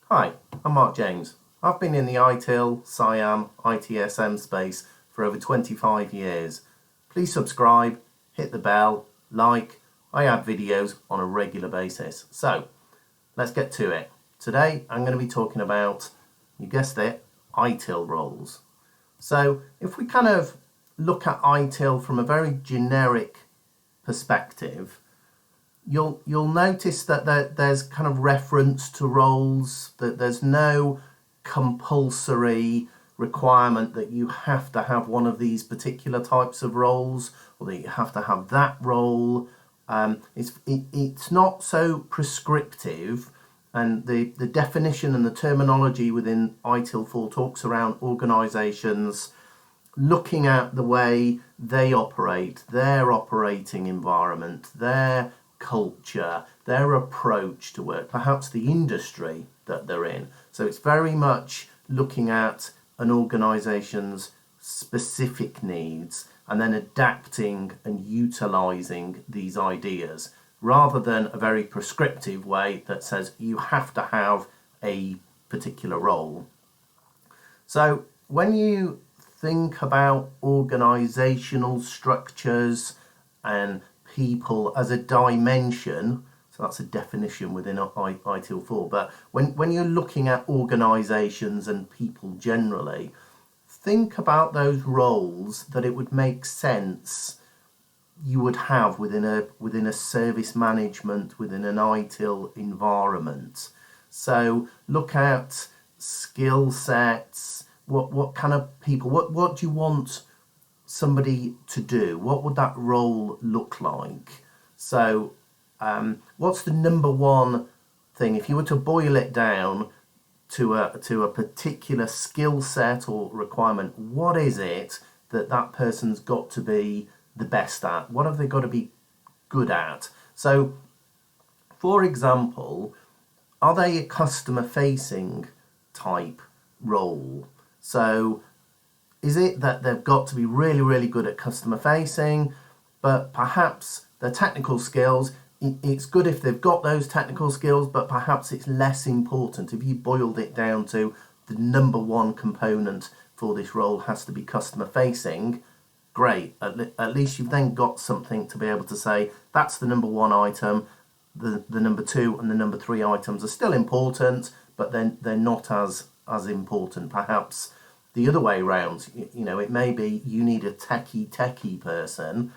Hi, I'm Mark James. I've been in the ITIL, SIAM, ITSM space for over 25 years. Please subscribe, hit the bell, like. I add videos on a regular basis. So, let's get to it. Today I'm going to be talking about, you guessed it, ITIL roles. So, if we kind of look at ITIL from a very generic perspective, you'll notice that there's kind of reference to roles, that there's no compulsory requirement that you have to have one of these particular types of roles or that you have to have that role. It's not so prescriptive, and the definition and the terminology within ITIL 4 talks around organisations looking at the way they operate, their operating environment, their culture, their approach to work, perhaps the industry that they're in. So it's very much looking at an organisation's specific needs and then adapting and utilising these ideas, rather than a very prescriptive way that says you have to have a particular role. So when you think about organisational structures and people as a dimension, so that's a definition within ITIL 4, but when you're looking at organisations and people generally, think about those roles that it would make sense you would have within a service management, within an ITIL environment. So look at skill sets, what kind of people, what do you want somebody to do? What would that role look like? So what's the number one thing, if you were to boil it down to a particular skill set or requirement, what is it that person's got to be the best at? What have they got to be good at? So for example, are they a customer facing type role? So is it that they've got to be really, really good at customer facing, but perhaps their technical skills, it's good if they've got those technical skills, but perhaps it's less important. If you boiled it down to the number one component for this role has to be customer facing, great. At least you've then got something to be able to say, that's the number one item. The number two and the number three items are still important, but then they're not as important. Perhaps the other way around, it may be you need a techie person,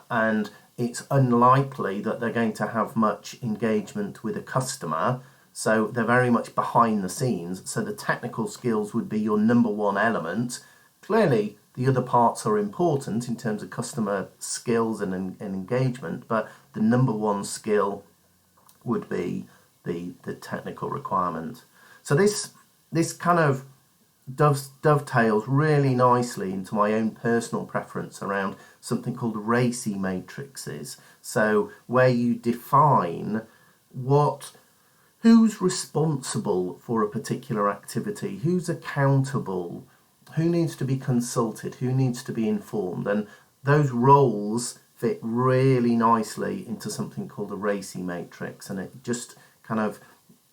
and it's unlikely that they're going to have much engagement with a customer, so they're very much behind the scenes. So the technical skills would be your number one element. Clearly, the other parts are important in terms of customer skills and engagement, but the number one skill would be the technical requirement. So this kind of dovetails really nicely into my own personal preference around something called RACI matrices. So where you define who's responsible for a particular activity, who's accountable, who needs to be consulted, who needs to be informed, and those roles fit really nicely into something called a RACI matrix, and it just kind of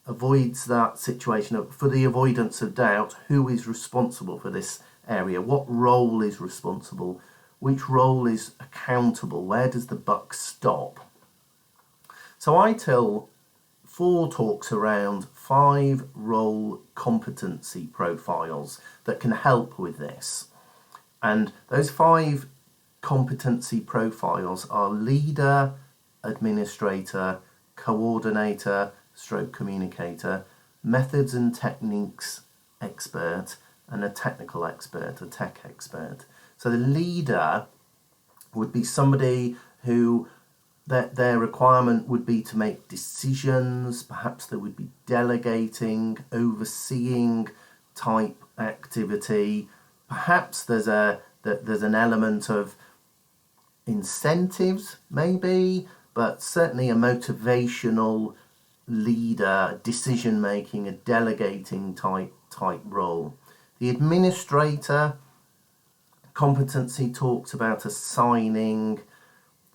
avoids that situation of, for the avoidance of doubt, who is responsible for this area, what role is responsible, which role is accountable, where does the buck stop. So ITIL 4 talks around 5 role competency profiles that can help with this, and those 5 competency profiles are leader, administrator, coordinator, communicator, methods and techniques expert, and a technical expert, a tech expert. So the leader would be somebody who their requirement would be to make decisions, perhaps they would be delegating, overseeing type activity. Perhaps there's an element of incentives maybe, but certainly a motivational leader, decision making, a delegating type role. The administrator competency talks about assigning,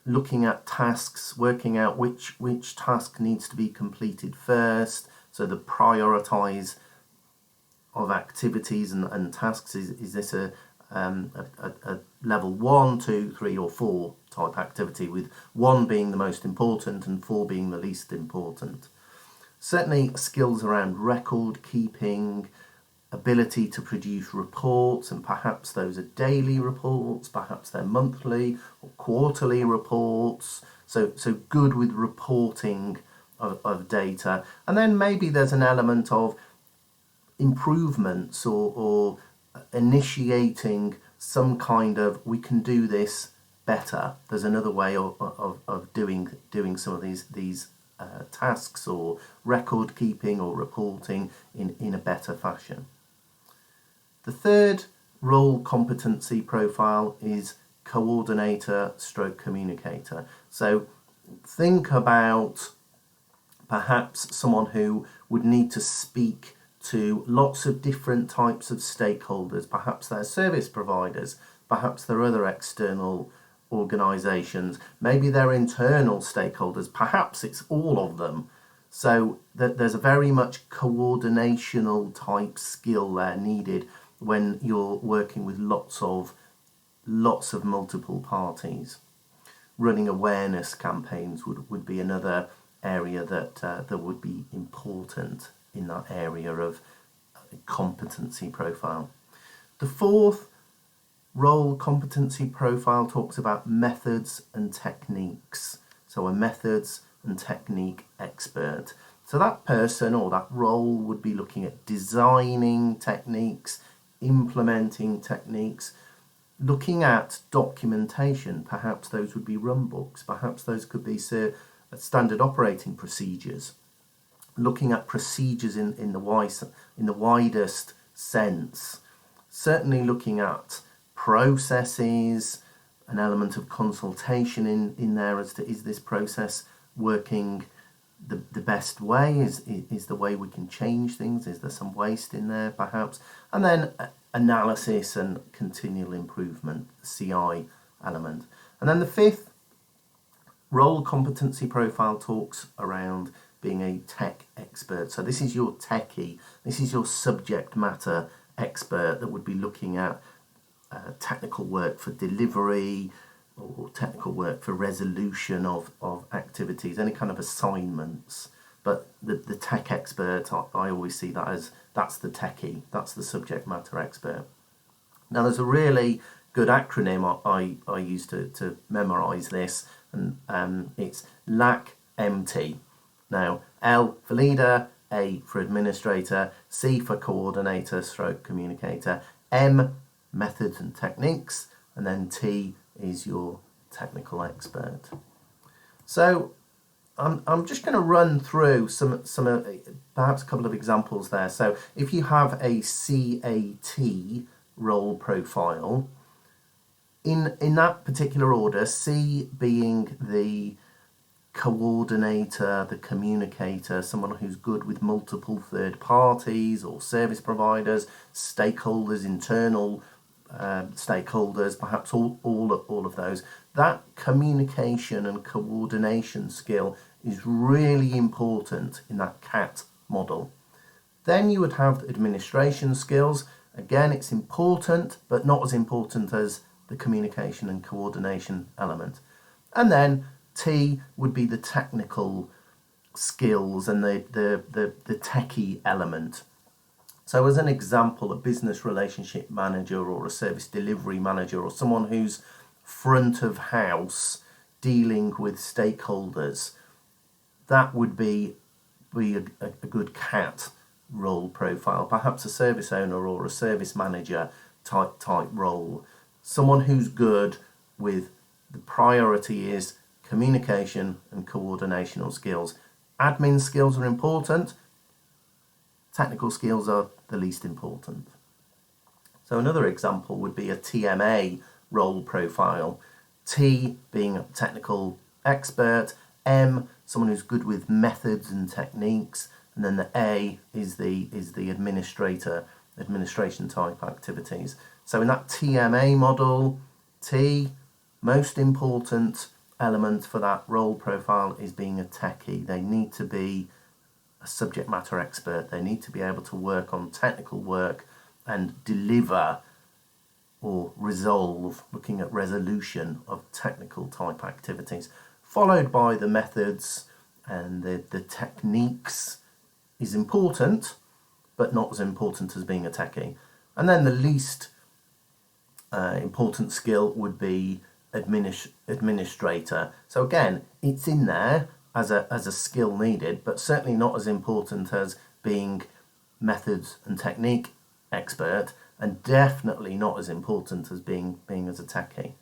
looking at tasks, working out which task needs to be completed first, So the prioritise of activities and tasks, is this a level 1, 2, 3 or 4 type activity, with 1 being the most important and 4 being the least important. Certainly skills around record keeping, ability to produce reports, and perhaps those are daily reports, perhaps they're monthly or quarterly reports, so good with reporting of data. And then maybe there's an element of improvements or initiating some kind of, we can do this better. There's another way of doing some of these tasks or record keeping or reporting in a better fashion. The third role competency profile is coordinator / communicator. So think about perhaps someone who would need to speak to lots of different types of stakeholders. Perhaps they're service providers, perhaps they're other external organisations, maybe they're internal stakeholders, perhaps it's all of them. So there's a very much coordinational type skill there needed when you're working with lots of multiple parties. Running awareness campaigns would be another area that would be important in that area of competency profile. The fourth role competency profile talks about methods and techniques. So a methods and technique expert. So that person or that role would be looking at designing techniques, implementing techniques, looking at documentation. Perhaps those would be run books, perhaps those could be standard operating procedures, looking at procedures in the widest sense, certainly looking at processes, an element of consultation in there as to, is this process working the best way, is the way we can change things, is there some waste in there perhaps, and then analysis and continual improvement, CI element. And then the fifth role competency profile talks around being a tech expert. So this is your techie, this is your subject matter expert that would be looking at technical work for delivery or technical work for resolution of activities, any kind of assignments. But the tech expert, I always see that as, that's the techie, that's the subject matter expert. Now there's a really good acronym I use to memorise this, and it's LAC-MT. Now L for leader, A for administrator, C for coordinator / communicator, M methods and techniques, and then T is your technical expert. So I'm just going to run through some perhaps a couple of examples there. So if you have a CAT role profile, in that particular order, C being the coordinator, the communicator, someone who's good with multiple third parties or service providers, stakeholders, internal stakeholders, perhaps all of those. That communication and coordination skill is really important in that CAT model. Then you would have administration skills. Again, it's important, but not as important as the communication and coordination element. And then T would be the technical skills and the techie element. So as an example, a business relationship manager or a service delivery manager or someone who's front of house dealing with stakeholders, that would be a good CAT role profile. Perhaps a service owner or a service manager type role. Someone who's good with, the priority is communication and coordinational skills. Admin skills are important. Technical skills are the least important. So another example would be a TMA role profile. T being a technical expert, M someone who's good with methods and techniques, and then the A is the administration type activities. So in that TMA model, T, most important element for that role profile is being a techie. They need to be a subject matter expert. They need to be able to work on technical work and deliver or resolve, looking at resolution of technical type activities, followed by the methods and the techniques is important, but not as important as being a techie. And then the least important skill would be administrator. So again, it's in there as a skill needed, but certainly not as important as being methods and technique expert, and definitely not as important as being as a techie.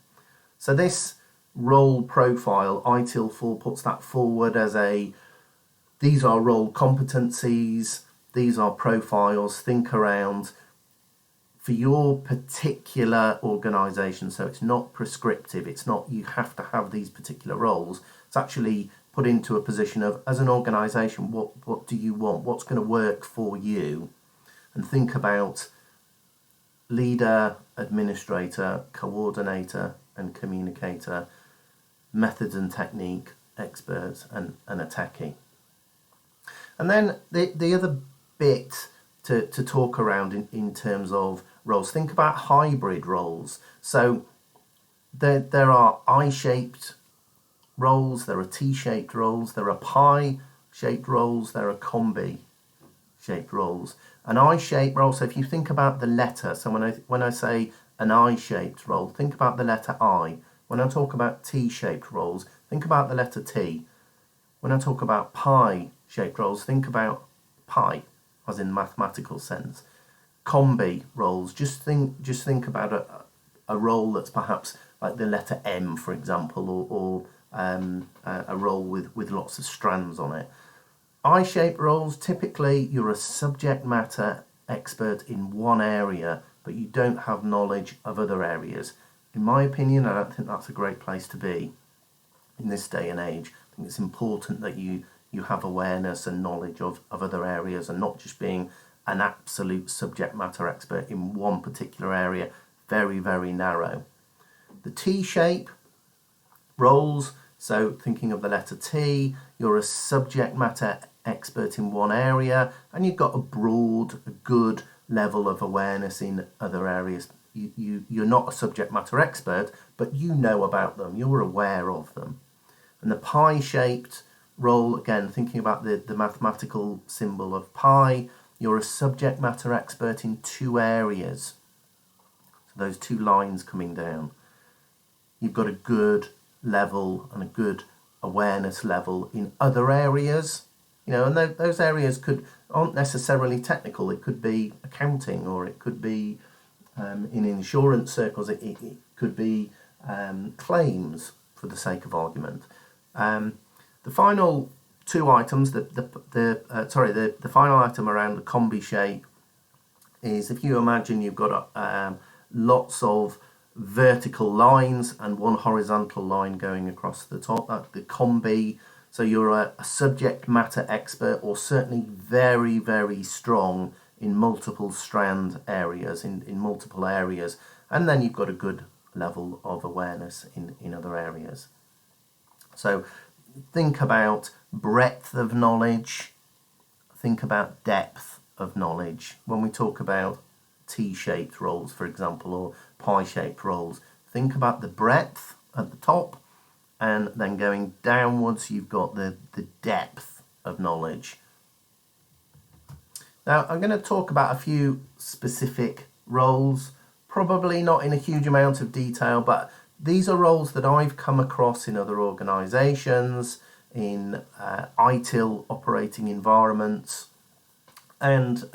So this role profile, ITIL 4 puts that forward as these are role competencies, these are profiles, think around for your particular organisation. So it's not prescriptive, it's not you have to have these particular roles. It's actually put into a position of, as an organisation, what do you want? What's going to work for you? And think about leader, administrator, coordinator and communicator, methods and technique experts and a techie. And then the other bit to talk around in terms of roles, think about hybrid roles. So there are I-shaped roles, there are T-shaped roles, there are pie-shaped roles, there are combi-shaped roles. An I-shaped role, so if you think about the letter, so when I say an I-shaped role, think about the letter I. When I talk about T-shaped roles, think about the letter T. When I talk about pie-shaped roles, think about pi, as in mathematical sense. Combi roles, just think about a role that's perhaps like the letter M, for example, or a role with lots of strands on it. I-shaped roles, typically you're a subject matter expert in one area, but you don't have knowledge of other areas. In my opinion, I don't think that's a great place to be in this day and age. I think it's important that you have awareness and knowledge of other areas and not just being an absolute subject matter expert in one particular area, very, very narrow. The T-shape roles, so thinking of the letter T, you're a subject matter expert in one area and you've got a good level of awareness in other areas. You're not a subject matter expert, but you know about them, you're aware of them. And the pie-shaped role, again, thinking about the mathematical symbol of pi, you're a subject matter expert in two areas. So those two lines coming down. You've got a good level and a good awareness level in other areas, and those areas aren't necessarily technical. It could be accounting, or it could be in insurance circles, it could be claims, for the sake of argument. The final two items, the final item around the combi shape is, if you imagine you've got lots of vertical lines and one horizontal line going across the top, that's the combi. So you're a subject matter expert, or certainly very, very strong in multiple strand areas, in multiple areas, and then you've got a good level of awareness in other areas. So think about breadth of knowledge, think about depth of knowledge. When we talk about T-shaped roles, for example, or pie-shaped roles, think about the breadth at the top, and then going downwards you've got the depth of knowledge. Now I'm going to talk about a few specific roles, probably not in a huge amount of detail, but these are roles that I've come across in other organisations, in ITIL operating environments, and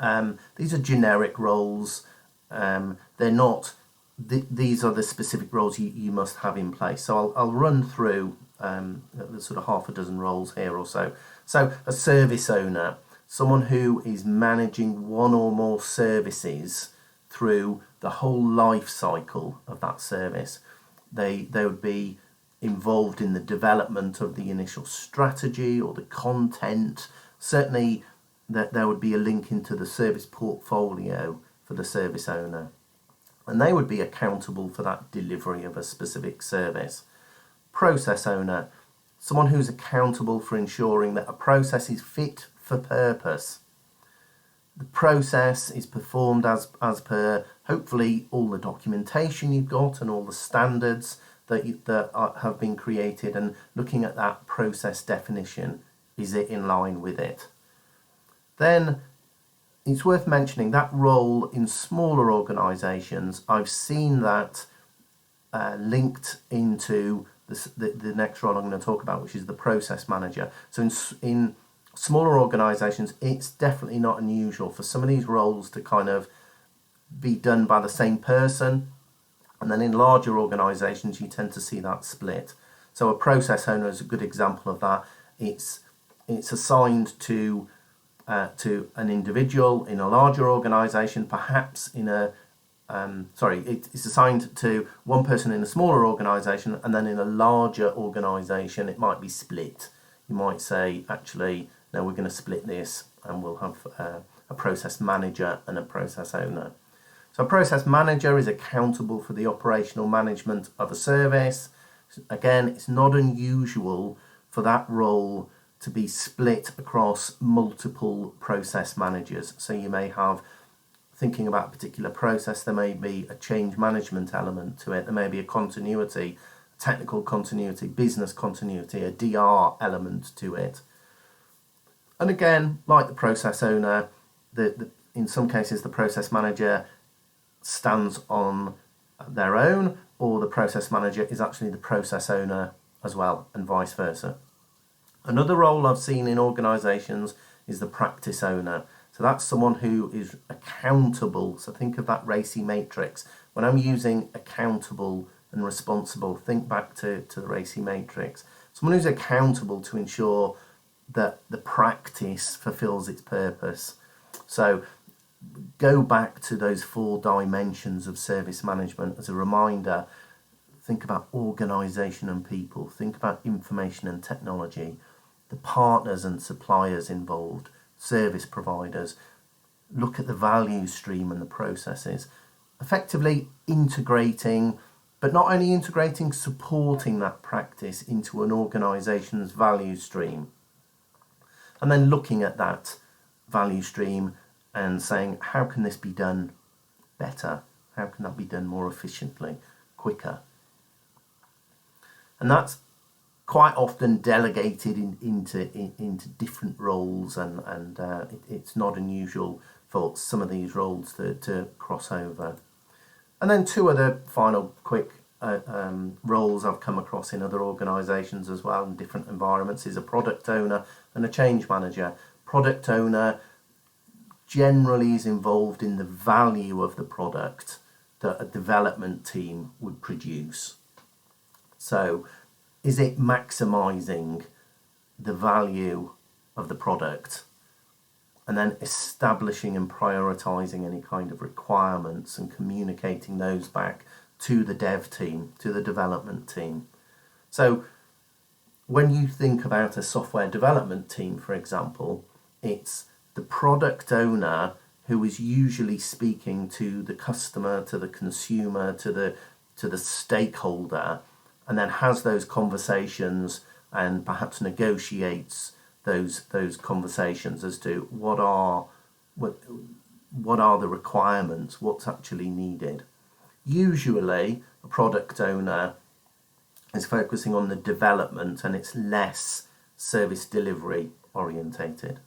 these are generic roles. They're not. These are the specific roles you must have in place. So I'll run through the sort of half a dozen roles here or so. So a service owner, someone who is managing one or more services through the whole life cycle of that service. They would be involved in the development of the initial strategy or the content. Certainly that there would be a link into the service portfolio for the service owner, and they would be accountable for that delivery of a specific service. Process owner, someone who's accountable for ensuring that a process is fit for purpose. The process is performed as per, hopefully, all the documentation you've got and all the standards that have been created, and looking at that process definition, is it in line with it? Then it's worth mentioning that role in smaller organisations, I've seen that linked into the next role I'm going to talk about, which is the process manager. So in smaller organisations, it's definitely not unusual for some of these roles to kind of be done by the same person, and then in larger organisations you tend to see that split. So a process owner is a good example of that. It's assigned to an individual in a larger organisation, perhaps in a it's assigned to one person in a smaller organisation, and then in a larger organisation it might be split. You might say, actually, no, we're going to split this, and we'll have a process manager and a process owner. So a process manager is accountable for the operational management of a service. Again, it's not unusual for that role to be split across multiple process managers. So you may have, thinking about a particular process, there may be a change management element to it, there may be a continuity, technical continuity, business continuity, a DR element to it. And again, like the process owner, in some cases the process manager stands on their own, or the process manager is actually the process owner as well, and vice versa. Another role I've seen in organisations is the practice owner. So that's someone who is accountable. So think of that racy matrix. When I'm using accountable and responsible, think back to the racy matrix. Someone who's accountable to ensure that the practice fulfills its purpose. So go back to those 4 dimensions of service management as a reminder. Think about organisation and people. Think about information and technology, the partners and suppliers involved, service providers. Look at the value stream and the processes. Effectively integrating, but not only integrating, supporting that practice into an organisation's value stream. And then looking at that value stream and saying, how can this be done better? How can that be done more efficiently, quicker? And that's quite often delegated into different roles, and it's not unusual for some of these roles to cross over. And then 2 other final quick roles I've come across in other organisations as well in different environments is a product owner and a change manager. Product owner generally is involved in the value of the product that a development team would produce. So is it maximising the value of the product, and then establishing and prioritising any kind of requirements and communicating those back to the dev team, to the development team. So when you think about a software development team, for example, it's the product owner who is usually speaking to the customer, to the consumer, to the stakeholder, and then has those conversations and perhaps negotiates those conversations as to what are the requirements, what's actually needed. Usually a product owner is focusing on the development, and it's less service delivery orientated.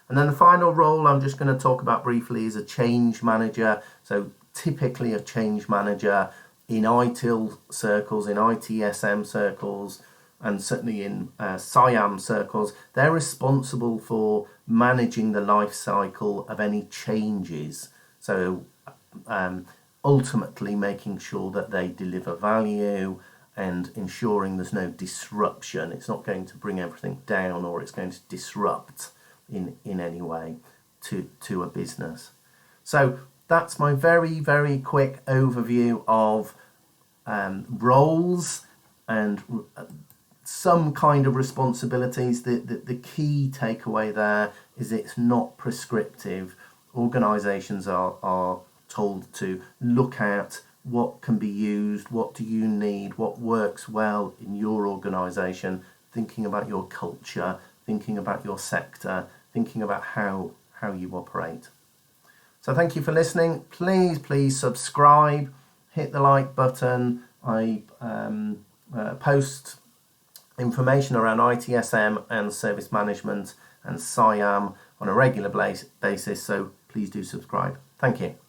And then the final role I'm just going to talk about briefly is a change manager. So typically a change manager in ITIL circles, in ITSM circles, and certainly in CIAM circles, they're responsible for managing the life cycle of any changes. So ultimately making sure that they deliver value and ensuring there's no disruption. It's not going to bring everything down, or it's going to disrupt in any way to a business. So that's my very, very quick overview of roles and some kind of responsibilities. The key takeaway there is it's not prescriptive. Organisations are told to look at what can be used, what do you need, what works well in your organisation, thinking about your culture, thinking about your sector, thinking about how you operate. So thank you for listening. Please subscribe, hit the like button. I post information around ITSM and service management and SIAM on a regular basis, so please do subscribe. Thank you.